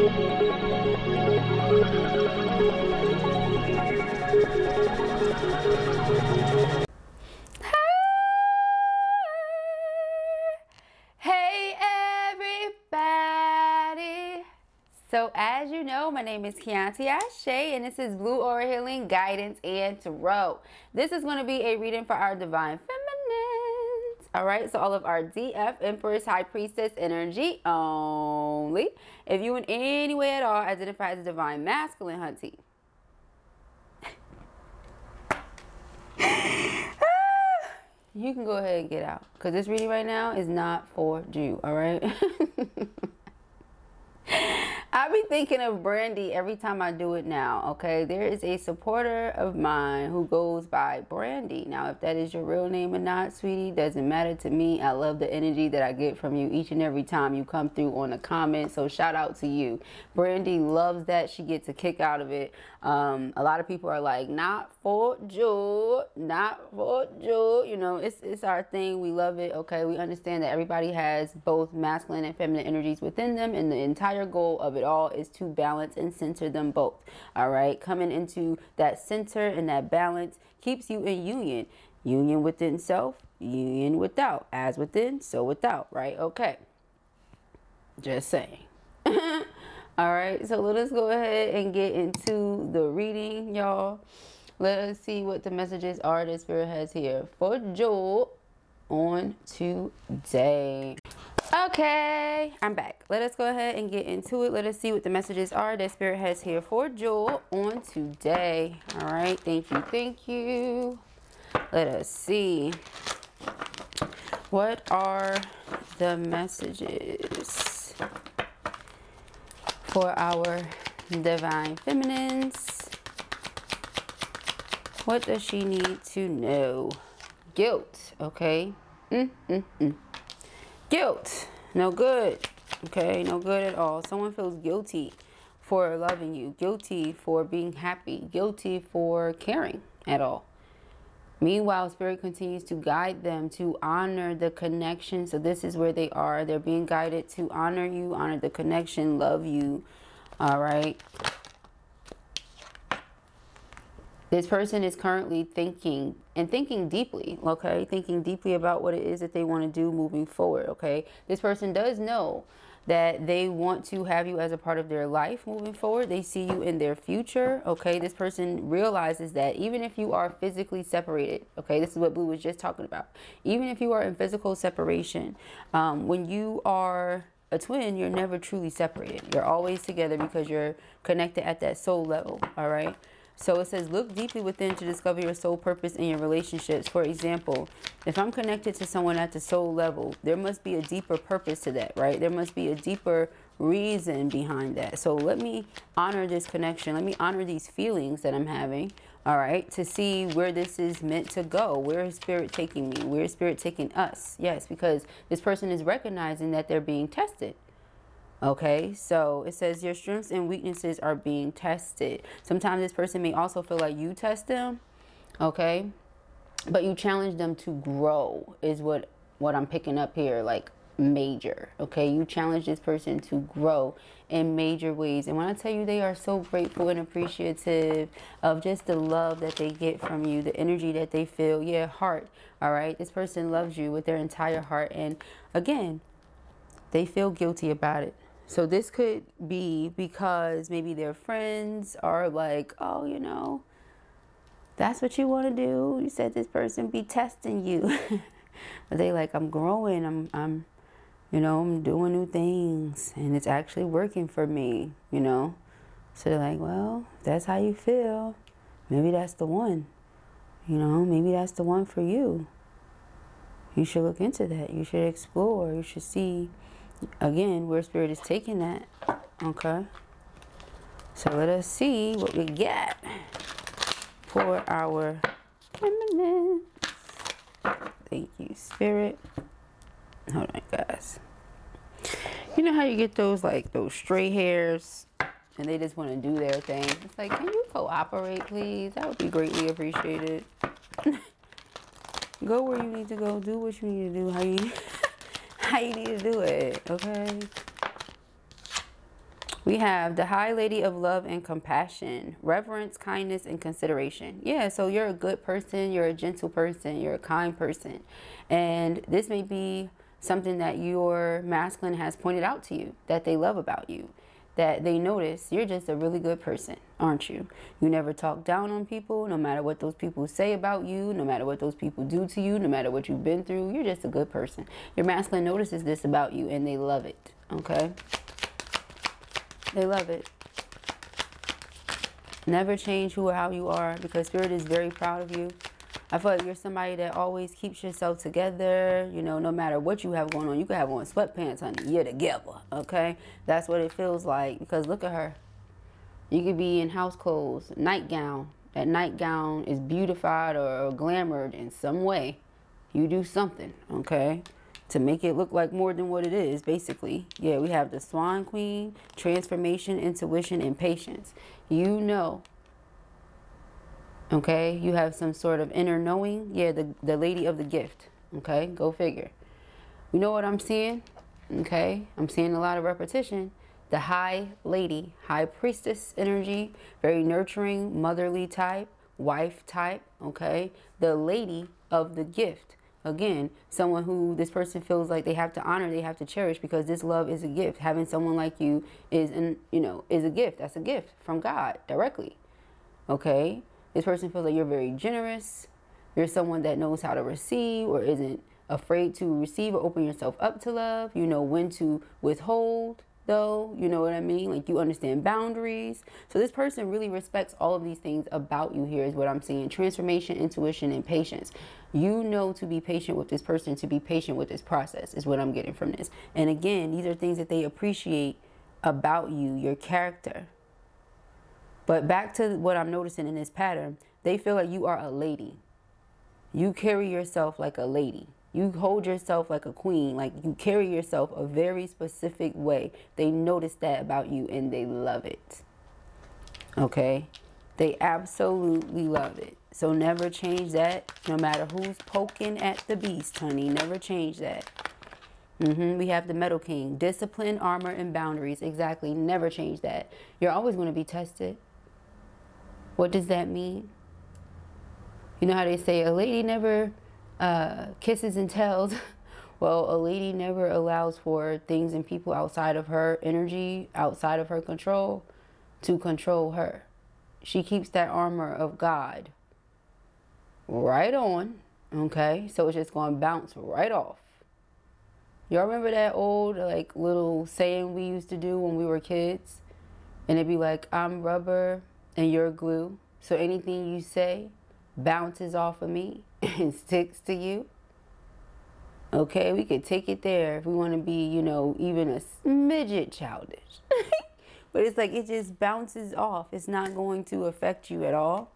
Hey everybody! So as you know, my name is Kianti Ayshea and this is Blue Aura Healing Guidance and Tarot. This is going to be a reading for our Divine Feminines. Alright, so all of our DF, Empress, High Priestess energy only. If you in any way at all identify as a Divine Masculine, hunty. You can go ahead and get out because this reading right now is not for you. All right. I be thinking of Brandy every time I do it now. Okay, there is a supporter of mine who goes by Brandy. Now, if that is your real name or not, sweetie, doesn't matter to me. I love the energy that I get from you each and every time you come through on a comment. So shout out to you. Brandy loves that. She gets a kick out of it. A lot of people are like, not for you, not for you. You know, it's our thing. We love it. Okay, we understand that everybody has both masculine and feminine energies within them, and the entire goal of it all is to balance and center them both. All right, coming into that center and that balance keeps you in union within self, union without, as within so without. Right? Okay, just saying. All right, so let us go ahead and get into the reading, y'all. Let us see what the messages are that Spirit has here for Joel on today. Okay, I'm back. Let us go ahead and get into it. Let us see what the messages are that Spirit has here for Joel on today. All right, thank you, thank you. Let us see. What are the messages for our Divine Feminines? What does she need to know? Guilt, okay? Guilt, no good, okay? No good at all. Someone feels guilty for loving you, guilty for being happy, guilty for caring at all. Meanwhile, Spirit continues to guide them to honor the connection. So this is where they are. They're being guided to honor you, honor the connection, love you. All right. This person is currently thinking deeply, okay? Thinking deeply about what it is that they want to do moving forward, okay? This person does know that they want to have you as a part of their life moving forward. They see you in their future, okay? This person realizes that even if you are physically separated, okay? This is what Blue was just talking about. Even if you are in physical separation, when you are a twin, you're never truly separated. You're always together because you're connected at that soul level, all right? So it says, look deeply within to discover your soul purpose in your relationships. For example, if I'm connected to someone at the soul level, there must be a deeper purpose to that, right? There must be a deeper reason behind that. So let me honor this connection. Let me honor these feelings that I'm having, all right, to see where this is meant to go. Where is Spirit taking me? Where is Spirit taking us? Yes, because this person is recognizing that they're being tested. Okay, so it says your strengths and weaknesses are being tested. Sometimes this person may also feel like you test them, okay, but you challenge them to grow is what I'm picking up here, like major. Okay, you challenge this person to grow in major ways, and when I tell you they are so grateful and appreciative of just the love that they get from you, the energy that they feel, yeah, heart. All right, this person loves you with their entire heart, and again, they feel guilty about it. So this could be because maybe their friends are like, oh, you know, that's what you want to do. You said this person be testing you. But they like, I'm growing. I'm, you know, I'm doing new things and it's actually working for me, you know. So they're like, well, if that's how you feel, maybe that's the one, you know, maybe that's the one for you. You should look into that. You should explore. You should see, again, where Spirit is taking that. Okay. So let us see what we get for our feminine. Thank you, Spirit. Hold on, guys. You know how you get those, like, those stray hairs and they just want to do their thing? It's like, can you cooperate, please? That would be greatly appreciated. Go where you need to go. Do what you need to do. How you need to do it. Okay. We have the High Lady of Love and Compassion, reverence, kindness, and consideration. Yeah, so you're a good person, you're a gentle person, you're a kind person. And this may be something that your masculine has pointed out to you, that they love about you, that they notice you're just a really good person, aren't you? You never talk down on people, no matter what those people say about you, no matter what those people do to you, no matter what you've been through, you're just a good person. Your masculine notices this about you and they love it, okay? They love it. Never change who or how you are, because Spirit is very proud of you. I feel like you're somebody that always keeps yourself together, you know, no matter what you have going on. You could have on sweatpants, honey. You're together, okay? That's what it feels like, because look at her. You could be in house clothes, nightgown. That nightgown is beautified or glamored in some way. You do something, okay, to make it look like more than what it is, basically. Yeah, we have the Swan Queen, transformation, intuition, and patience. You know. Okay, you have some sort of inner knowing. Yeah, the lady of the gift. Okay, go figure. You know what I'm seeing? Okay, I'm seeing a lot of repetition. The High Lady, High Priestess energy, very nurturing, motherly type, wife type. Okay, the lady of the gift. Again, someone who this person feels like they have to honor, they have to cherish, because this love is a gift. Having someone like you is, is a gift. That's a gift from God directly. Okay. This person feels like you're very generous. You're someone that knows how to receive or isn't afraid to receive or open yourself up to love. You know when to withhold, though. You know what I mean? Like, you understand boundaries. So this person really respects all of these things about you here, is what I'm seeing. Transformation, intuition, and patience. You know to be patient with this person, to be patient with this process, is what I'm getting from this. And again, these are things that they appreciate about you, your character. But back to what I'm noticing in this pattern, they feel like you are a lady. You carry yourself like a lady. You hold yourself like a queen. Like, you carry yourself a very specific way. They notice that about you and they love it. Okay? They absolutely love it. So never change that, no matter who's poking at the beast, honey. Never change that. We have the Metal King. Discipline, armor, and boundaries. Exactly. Never change that. You're always going to be tested. What does that mean? You know how they say a lady never kisses and tells? Well, a lady never allows for things and people outside of her energy, outside of her control, to control her. She keeps that armor of God right on, okay? So it's just going to bounce right off. Y'all remember that old, like, little saying we used to do when we were kids? And it'd be like, I'm rubber and you're glue, so anything you say bounces off of me and sticks to you. Okay, we could take it there if we want to be, you know, even a smidget childish. But it's like, it just bounces off. It's not going to affect you at all.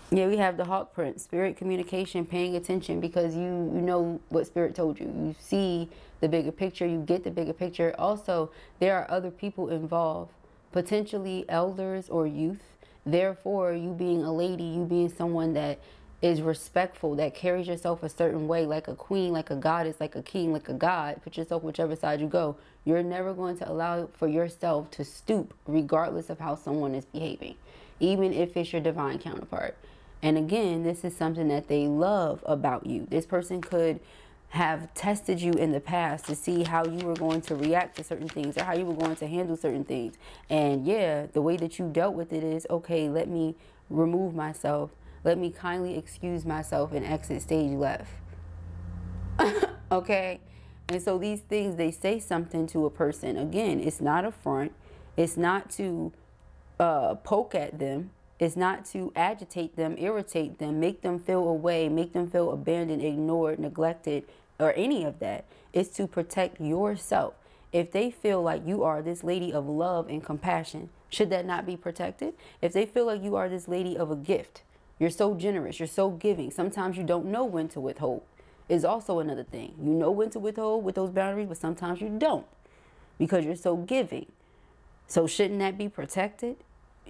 Yeah, we have the Hawk Prince, spirit communication, paying attention, because you know what Spirit told you. You see the bigger picture, you get the bigger picture. Also, there are other people involved, potentially elders or youth. Therefore, you being a lady, you being someone that is respectful, that carries yourself a certain way, like a queen, like a goddess, like a king, like a god. Put yourself whichever side you go. You're never going to allow for yourself to stoop, regardless of how someone is behaving, even if it's your divine counterpart. And again, this is something that they love about you. This person could have tested you in the past to see how you were going to react to certain things, or how you were going to handle certain things. And yeah, the way that you dealt with it is, okay, let me remove myself. Let me kindly excuse myself and exit stage left. Okay? And so these things, they say something to a person. Again, it's not a front. It's not to poke at them. It's not to agitate them, irritate them, make them feel away, make them feel abandoned, ignored, neglected, or any of that. It's to protect yourself. If they feel like you are this lady of love and compassion, should that not be protected? If they feel like you are this lady of a gift, you're so generous, you're so giving, sometimes you don't know when to withhold, is also another thing. You know when to withhold with those boundaries, but sometimes you don't, because you're so giving. So shouldn't that be protected?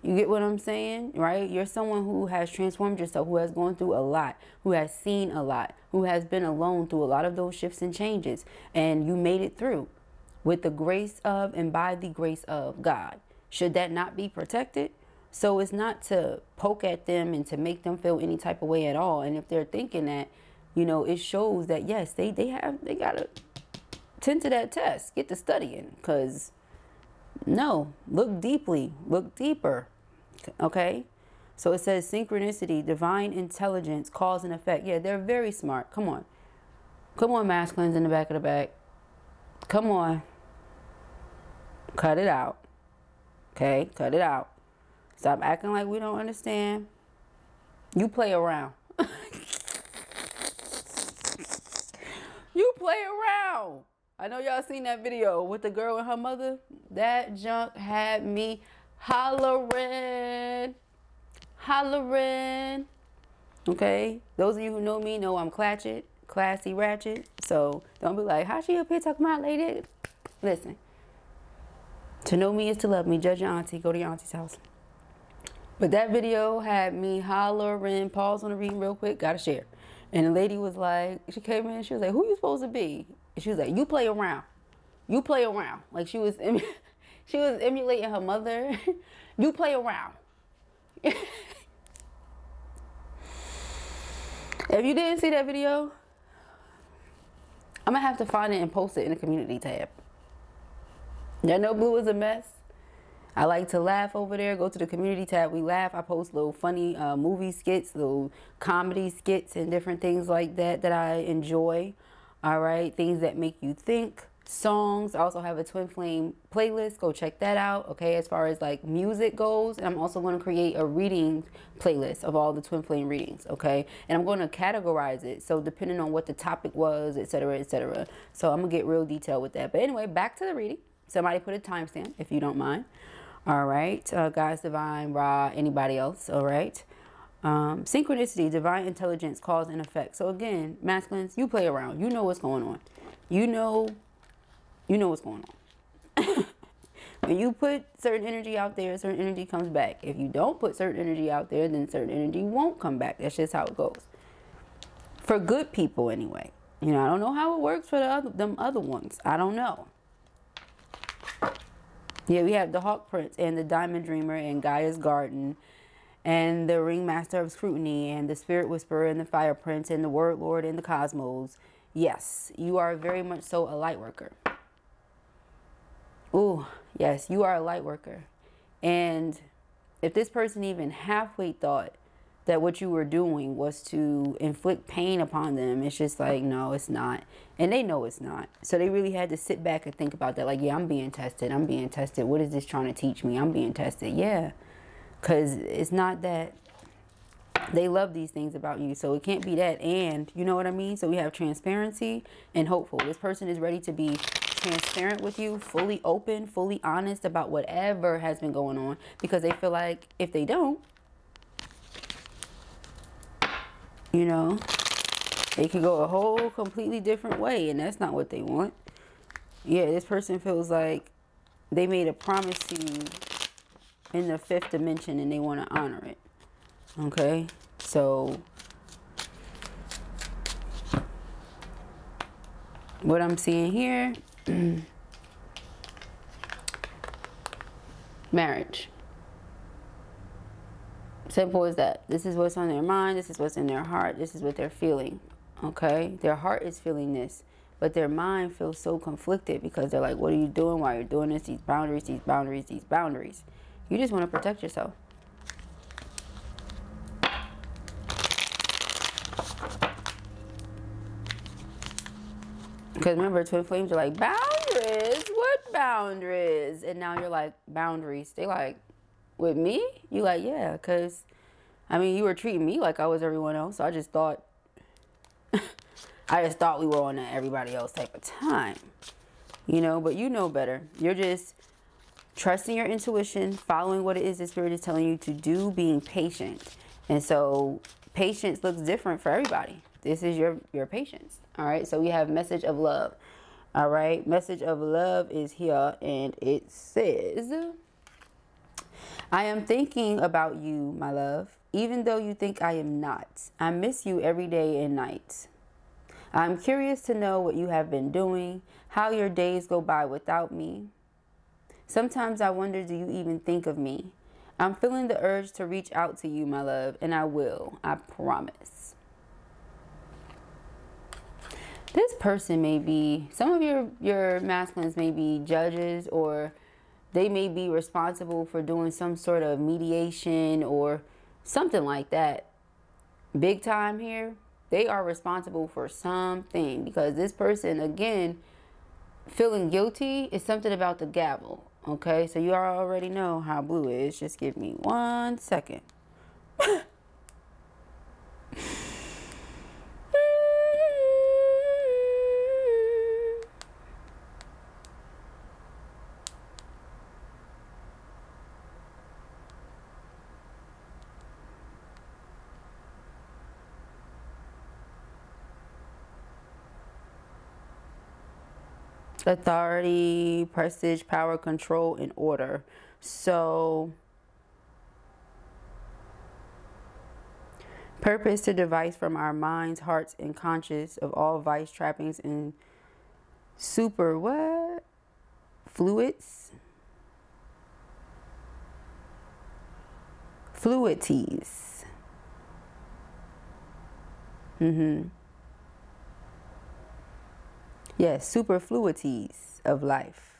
You get what I'm saying, right? You're someone who has transformed yourself, who has gone through a lot, who has seen a lot, who has been alone through a lot of those shifts and changes, and you made it through. with the grace of and by the grace of God. Should that not be protected? So it's not to poke at them and to make them feel any type of way at all. And if they're thinking that, you know, it shows that yes, they gotta tend to that test, get to studying, because no, look deeply, look deeper. Okay, so it says synchronicity, divine intelligence, cause and effect. Yeah, they're very smart. Come on, masculines in the back of the back. Come on, cut it out. Okay, cut it out. Stop acting like we don't understand. You play around. You play around. I know y'all seen that video with the girl and her mother. That junk had me hollering. Hollering. Okay? Those of you who know me know I'm classy, ratchet. So don't be like, how she up here talking about lady? Listen. To know me is to love me. Judge your auntie. Go to your auntie's house. But that video had me hollering. Pause on the reading real quick. Gotta share. And the lady was like, she came in. She was like, who you supposed to be? And she was like, you play around. You play around. Like she was emulating her mother. You play around. If you didn't see that video, I'm going to have to find it and post it in the community tab. Y'all know Blue is a mess. I like to laugh over there. Go to the community tab. We laugh. I post little funny movie skits, little comedy skits and different things like that that I enjoy. All right. Things that make you think. Songs. I also have a Twin Flame playlist. Go check that out. Okay. As far as like music goes. And I'm also going to create a reading playlist of all the Twin Flame readings. Okay. And I'm going to categorize it. So depending on what the topic was, etc., etc. So I'm going to get real detailed with that. But anyway, back to the reading. Somebody put a timestamp if you don't mind. All right, guys, divine, Ra, anybody else, all right. Synchronicity, divine intelligence, cause and effect. So again, masculines, you play around. You know what's going on. You know what's going on. When you put certain energy out there, certain energy comes back. If you don't put certain energy out there, then certain energy won't come back. That's just how it goes. For good people, anyway. You know, I don't know how it works for them other ones. I don't know. Yeah, we have the Hawk Prince and the Diamond Dreamer and Gaia's Garden and the Ring Master of Scrutiny and the Spirit Whisperer and the Fire Prince and the Word Lord and the Cosmos. Yes, you are very much so a light worker. Ooh, yes, you are a light worker. And if this person even halfway thought that what you were doing was to inflict pain upon them, it's just like, no, it's not. And they know it's not. So they really had to sit back and think about that. Like, yeah, I'm being tested. I'm being tested. What is this trying to teach me? I'm being tested. Yeah. Because it's not that they love these things about you. So it can't be that. And you know what I mean? So we have transparency and hopeful. This person is ready to be transparent with you, fully open, fully honest about whatever has been going on. Because they feel like if they don't, you know, it could go a whole completely different way, and that's not what they want. Yeah, this person feels like they made a promise to you in the 5th dimension, and they want to honor it. Okay, so what I'm seeing here, marriage. Simple as that. This is what's on their mind. This is what's in their heart. This is what they're feeling. Okay? Their heart is feeling this. But their mind feels so conflicted because they're like, what are you doing? Why are you doing this? These boundaries, these boundaries, these boundaries. You just want to protect yourself. Because remember, twin flames are like, boundaries? What boundaries? And now you're like, boundaries. They like, with me? You like, yeah, because, I mean, you were treating me like I was everyone else. So I just thought, we were on that everybody else type of time. You know, but you know better. You're just trusting your intuition, following what it is the Spirit is telling you to do, being patient. And so patience looks different for everybody. This is your patience. All right. So we have message of love. All right. Message of love is here. And it says, I am thinking about you, my love, even though you think I am not. I miss you every day and night. I'm curious to know what you have been doing, how your days go by without me. Sometimes I wonder, do you even think of me? I'm feeling the urge to reach out to you, my love, and I will. I promise. This person may be, some of your masculines may be judges, or they may be responsible for doing some sort of mediation or something like that. Big time here. They are responsible for something, because this person, again, feeling guilty is something about the gavel. Okay, so you already know how blue is. Just give me 1 second. Authority, prestige, power, control, and order. So, purpose to devise from our minds, hearts, and conscience of all vice, trappings, and super what? Fluids? Fluities. Yes, superfluities of life.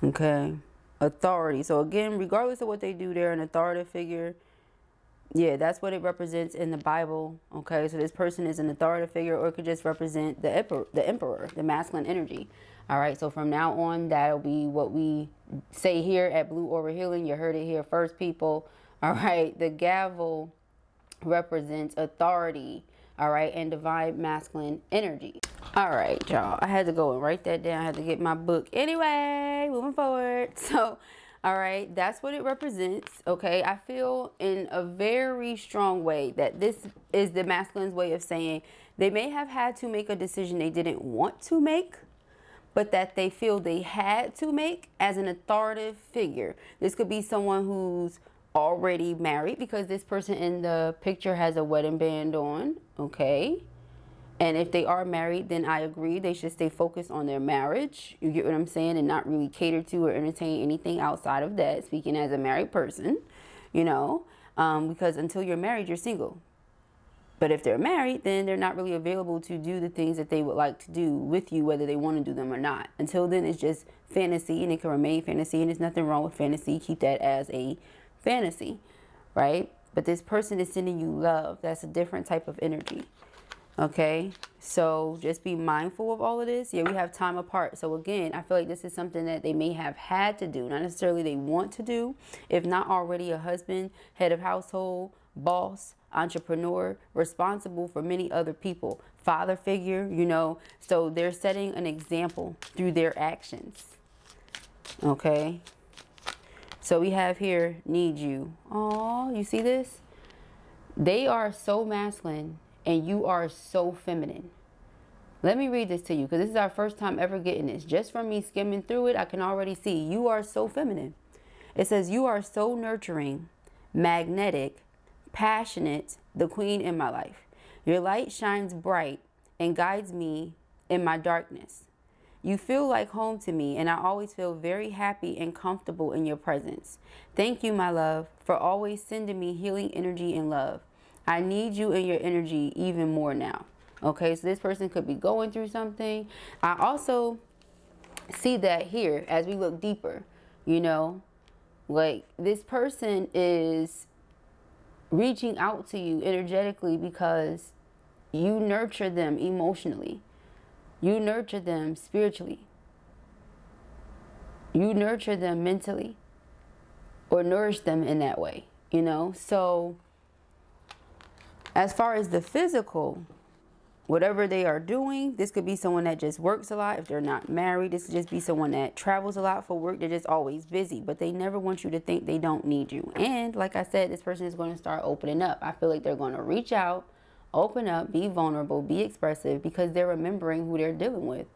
Okay. Authority. So again, regardless of what they do, they're an authoritative figure. Yeah, that's what it represents in the Bible. Okay, so this person is an authoritative figure, or it could just represent the emperor, the masculine energy. All right, so from now on, that'll be what we say here at Blue Aura Healing. You heard it here first, people. All right, the gavel represents authority. All right, and divine masculine energy. All right, y'all, I had to go and write that down. I had to get my book. Anyway, moving forward. So, all right, that's what it represents. Okay, I feel in a very strong way that this is the masculine's way of saying they may have had to make a decision they didn't want to make, but that they feel they had to make as an authoritative figure. This could be someone who's already married, because this person in the picture has a wedding band on. Okay, and if they are married, then I agree they should stay focused on their marriage. You get what I'm saying? And not really cater to or entertain anything outside of that, speaking as a married person, you know, because until you're married, you're single. But if they're married, then they're not really available to do the things that they would like to do with you, whether they want to do them or not. Until then, it's just fantasy, and it can remain fantasy, and there's nothing wrong with fantasy. Keep that as a fantasy, right? But this person is sending you love. That's a different type of energy. Okay, so just be mindful of all of this. Yeah, we have time apart. So again, I feel like this is something that they may have had to do, not necessarily they want to do. If not already a husband, head of household, boss, entrepreneur, responsible for many other people, father figure, you know. So they're setting an example through their actions. Okay. So we have here, need you. Oh, you see this? They are so masculine and you are so feminine. Let me read this to you, because this is our first time ever getting this. Just from me skimming through it, I can already see you are so feminine. It says you are so nurturing, magnetic, passionate, the queen in my life. Your light shines bright and guides me in my darkness. You feel like home to me, and I always feel very happy and comfortable in your presence. Thank you, my love, for always sending me healing energy and love. I need you and your energy even more now. Okay, so this person could be going through something. I also see that here as we look deeper, you know, like this person is reaching out to you energetically because you nurture them emotionally. You nurture them spiritually. You nurture them mentally, or nourish them in that way, you know. So as far as the physical, whatever they are doing, this could be someone that just works a lot. If they're not married, this could just be someone that travels a lot for work. They're just always busy, but they never want you to think they don't need you. And like I said, this person is going to start opening up. I feel like they're going to reach out, open up, be vulnerable, be expressive, because they're remembering who they're dealing with.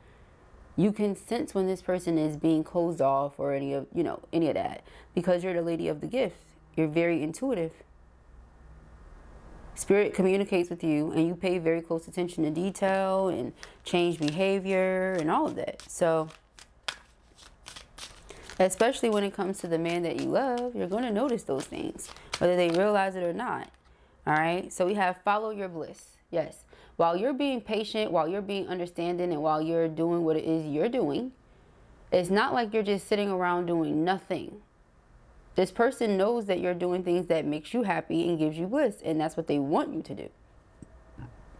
You can sense when this person is being closed off or any of, you know, any of that, because you're the lady of the gift. You're very intuitive. Spirit communicates with you, and you pay very close attention to detail and change behavior and all of that. So, especially when it comes to the man that you love, you're going to notice those things, whether they realize it or not. All right. So we have follow your bliss. Yes. While you're being patient, while you're being understanding, and while you're doing what it is you're doing, it's not like you're just sitting around doing nothing. This person knows that you're doing things that makes you happy and gives you bliss, and that's what they want you to do.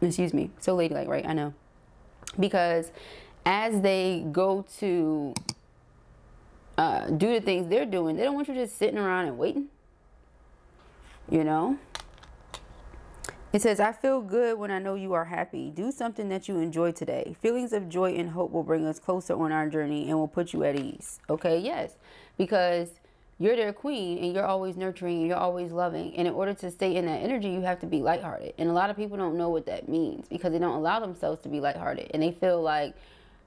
Excuse me. So ladylike, right? I know. Because as they go to do the things they're doing, they don't want you just sitting around and waiting. You know? It says, I feel good when I know you are happy. Do something that you enjoy today. Feelings of joy and hope will bring us closer on our journey and will put you at ease. Okay, yes. Because you're their queen and you're always nurturing and you're always loving. And in order to stay in that energy, you have to be lighthearted. And a lot of people don't know what that means because they don't allow themselves to be lighthearted. And they feel like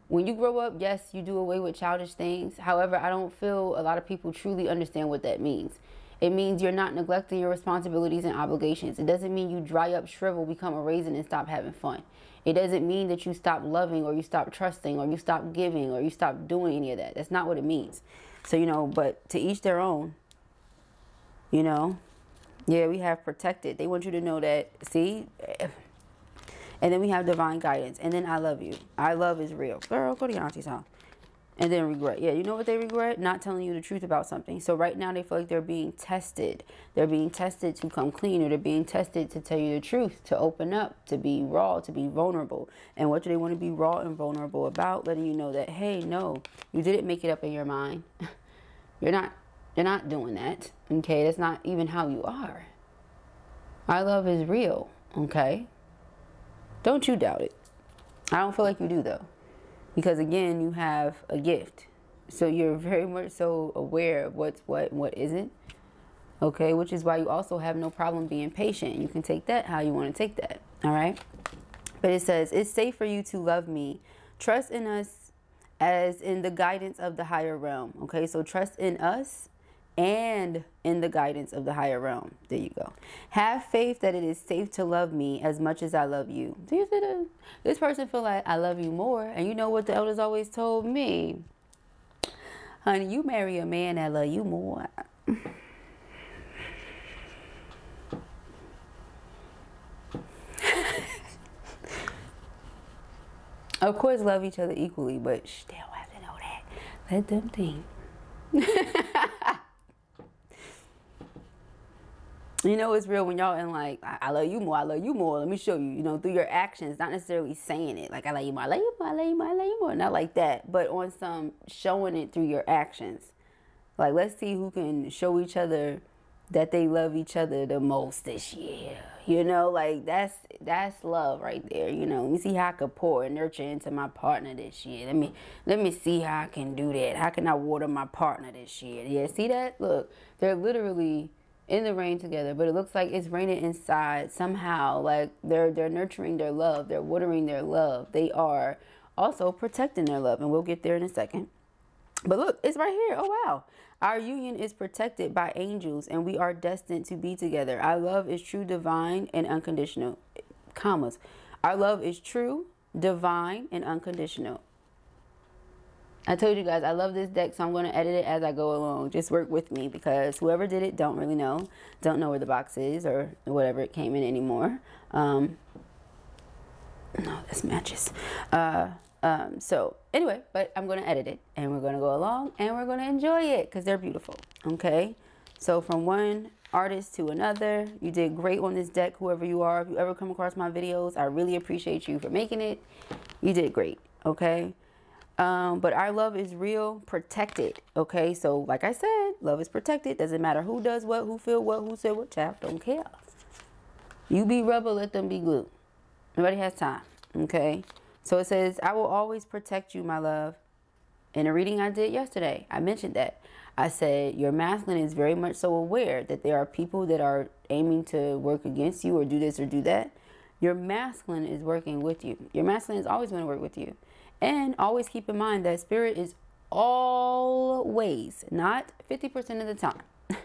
when you grow up, yes, you do away with childish things. However, I don't feel a lot of people truly understand what that means. It means you're not neglecting your responsibilities and obligations. It doesn't mean you dry up, shrivel, become a raisin, and stop having fun. It doesn't mean that you stop loving or you stop trusting or you stop giving or you stop doing any of that. That's not what it means. So, you know, but to each their own, you know. Yeah, we have protected. They want you to know that, see? And then we have divine guidance. And then I love you. I love is real. Girl, go to your auntie's house. And then regret. Yeah, you know what they regret? Not telling you the truth about something. So right now they feel like they're being tested. They're being tested to come clean, or they're being tested to tell you the truth, to open up, to be raw, to be vulnerable. And what do they want to be raw and vulnerable about? Letting you know that, hey, no, you didn't make it up in your mind. You're not doing that. Okay, that's not even how you are. Our love is real. Okay, don't you doubt it. I don't feel like you do though. Because again, you have a gift. So you're very much so aware of what's what and what isn't. Okay, which is why you also have no problem being patient. You can take that how you want to take that. All right. But it says, it's safe for you to love me. Trust in us as in the guidance of the higher realm. Okay, so trust in us and in the guidance of the higher realm. There you go. Have faith that it is safe to love me as much as I love you. Do you see that? This person feel like I love you more. And you know what the elders always told me? Honey, you marry a man that love you more. Of course, love each other equally, but they don't have to know that. Let them think. You know, it's real when y'all in like, I love you more, I love you more. Let me show you, you know, through your actions, not necessarily saying it. Like, I love you more, I love you more, I love you more, I love you more. Not like that, but on some showing it through your actions. Like, let's see who can show each other that they love each other the most this year. You know, like, that's love right there. You know, let me see how I could pour and nurture into my partner this year. Let me see how I can do that. How can I water my partner this year? Yeah, see that? Look, they're literally in the rain together, but it looks like it's raining inside somehow. Like they're nurturing their love, they're watering their love, they are also protecting their love, and we'll get there in a second. But look, it's right here. Oh wow, our union is protected by angels and we are destined to be together. Our love is true, divine, and unconditional. Commas. Our love is true, divine, and unconditional. I told you guys I love this deck, so I'm going to edit it as I go along. Just work with me because whoever did it don't really know. Don't know where the box is or whatever it came in anymore. No, this matches. So anyway, but I'm going to edit it and we're going to go along and we're going to enjoy it because they're beautiful. Okay. So from one artist to another, you did great on this deck. Whoever you are, if you ever come across my videos, I really appreciate you for making it. You did great. Okay. But our love is real, protected. Okay, so like I said, love is protected. Doesn't matter who does what, who feel what, who said what, child, don't care. You be rubber, let them be glue. Nobody has time. Okay, so it says, I will always protect you, my love. In a reading I did yesterday, I mentioned that. I said your masculine is very much so aware that there are people that are aiming to work against you or do this or do that. Your masculine is working with you. Your masculine is always going to work with you. And always keep in mind that spirit is always, not 50% of the time. I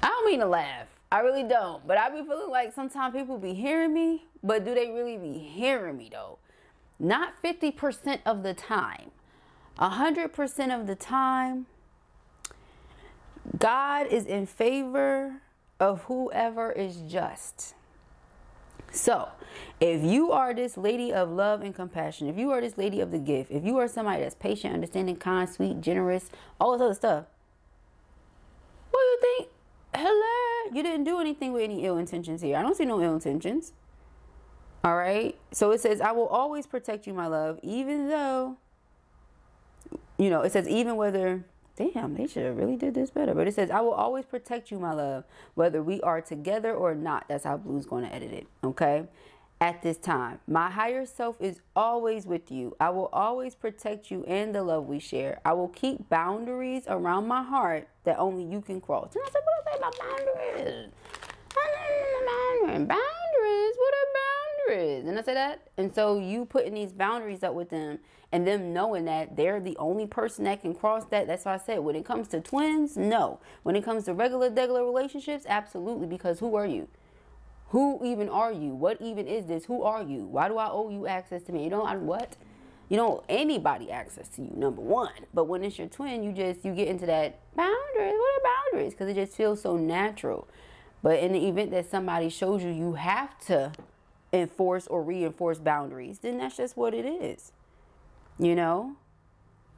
don't mean to laugh. I really don't. But I be feeling like sometimes people be hearing me, but do they really be hearing me though? Not 50% of the time. 100% of the time, God is in favor of whoever is just. So, if you are this lady of love and compassion, if you are this lady of the gift, if you are somebody that's patient, understanding, kind, sweet, generous, all this other stuff, what do you think? Hello, you didn't do anything with any ill intentions here. I don't see no ill intentions. All right. So it says, I will always protect you, my love, even though, you know, it says, even whether, damn, they should have really did this better. But it says, I will always protect you, my love, whether we are together or not. That's how Blue's going to edit it. Okay. At this time, my higher self is always with you. I will always protect you and the love we share. I will keep boundaries around my heart that only you can cross. And I said, what do I say about boundaries? Boundaries? What are boundaries? And I said that. And so you putting these boundaries up with them and them knowing that they're the only person that can cross that. That's why I said when it comes to twins, no. When it comes to regular relationships, absolutely. Because who are you? Who even are you? What even is this? Who are you? Why do I owe you access to me? You don't, what? You don't owe anybody access to you, number one. But when it's your twin, you get into that boundaries. What are boundaries? Because it just feels so natural. But in the event that somebody shows you you have to enforce or reinforce boundaries, then that's just what it is. You know?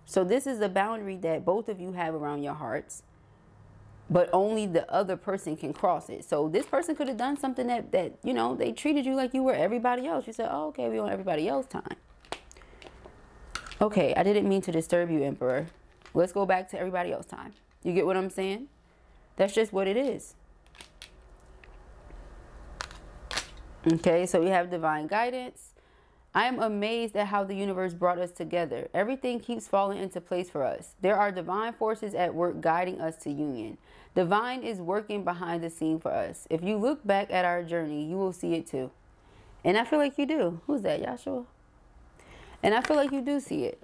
So this is a boundary that both of you have around your hearts. But only the other person can cross it. So this person could have done something that, you know, they treated you like you were everybody else. You said, oh, okay, we on everybody else's time. Okay, I didn't mean to disturb you, Emperor. Let's go back to everybody else's time. You get what I'm saying? That's just what it is. Okay, so we have divine guidance. I am amazed at how the universe brought us together. Everything keeps falling into place for us. There are divine forces at work guiding us to union. Divine is working behind the scene for us. If you look back at our journey, you will see it too. And I feel like you do. Who's that, Yashua? And I feel like you do see it.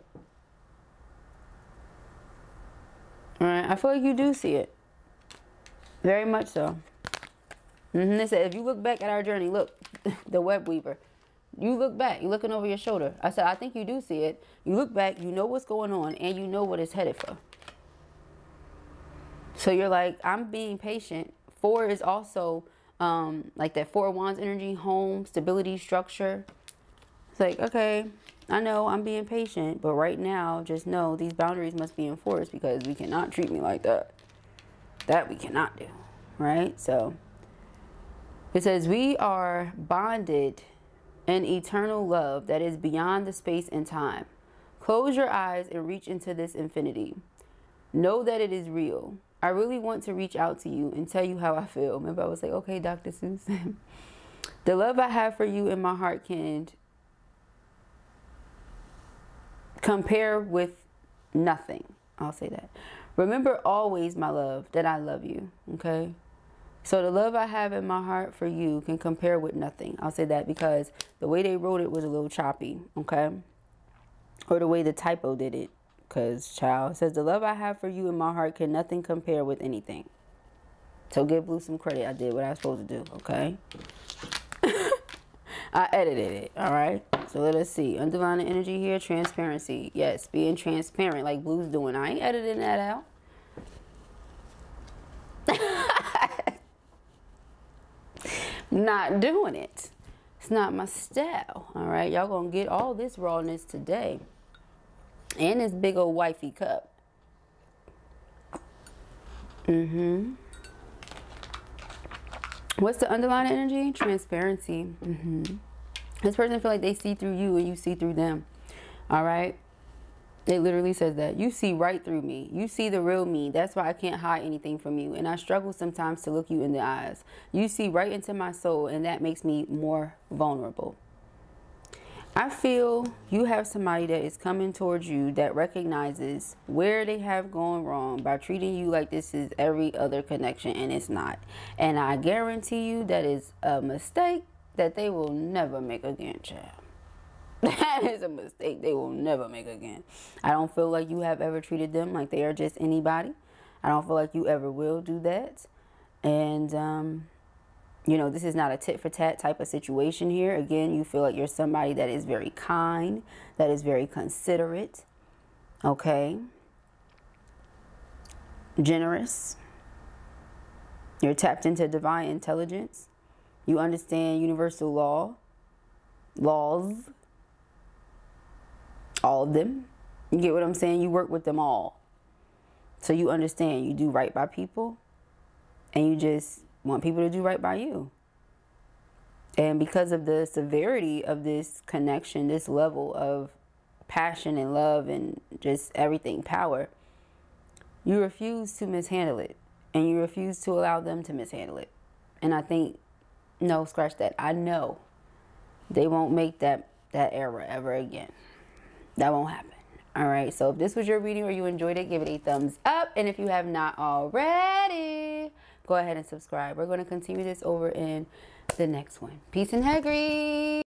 All right, I feel like you do see it. Very much so. They said, if you look back at our journey, look, the web weaver. You look back, you're looking over your shoulder. I said, I think you do see it. You look back, you know what's going on, and you know what it's headed for. So you're like, I'm being patient. 4 is also like that 4 of Wands energy, home, stability, structure. It's like, okay, I know I'm being patient, but right now, just know these boundaries must be enforced because we cannot treat me like that. That we cannot do, right? So it says, we are bonded in eternal love that is beyond the space and time. Close your eyes and reach into this infinity. Know that it is real. I really want to reach out to you and tell you how I feel. Maybe I would say, okay, Dr. Seuss. The love I have for you in my heart can compare with nothing. I'll say that. Remember always, my love, that I love you. Okay? So the love I have in my heart for you can compare with nothing. I'll say that because the way they wrote it was a little choppy. Okay? Or the way the typo did it. Because, child, it says, the love I have for you in my heart can nothing compare with anything. So give Blue some credit. I did what I was supposed to do, okay? I edited it, all right? So let us see. Underlying energy here, transparency. Yes, being transparent like Blue's doing. I ain't editing that out. Not doing it. It's not my style, all right? Y'all gonna get all this rawness today. And this big old wifey cup. What's the underlying energy? Transparency. This person feel like they see through you and you see through them. All right? It literally says that. You see right through me. You see the real me. That's why I can't hide anything from you. And I struggle sometimes to look you in the eyes. You see right into my soul, and that makes me more vulnerable. I feel you have somebody that is coming towards you that recognizes where they have gone wrong by treating you like this is every other connection, and it's not. And I guarantee you that is a mistake that they will never make again, child. That is a mistake they will never make again. I don't feel like you have ever treated them like they are just anybody. I don't feel like you ever will do that. And You know, this is not a tit for tat type of situation here. Again, you feel like you're somebody that is very kind, that is very considerate, okay? Generous. You're tapped into divine intelligence. You understand universal laws, all of them. You get what I'm saying? You work with them all. So you understand, you do right by people, and you just want people to do right by you. And because of the severity of this connection, this level of passion and love and just everything, power, you refuse to mishandle it. And you refuse to allow them to mishandle it. And I think, no, scratch that. I know they won't make that error ever again. That won't happen. All right. So if this was your reading or you enjoyed it, give it a thumbs up. And if you have not already, go ahead and subscribe. We're going to continue this over in the next one. Peace and Hagri.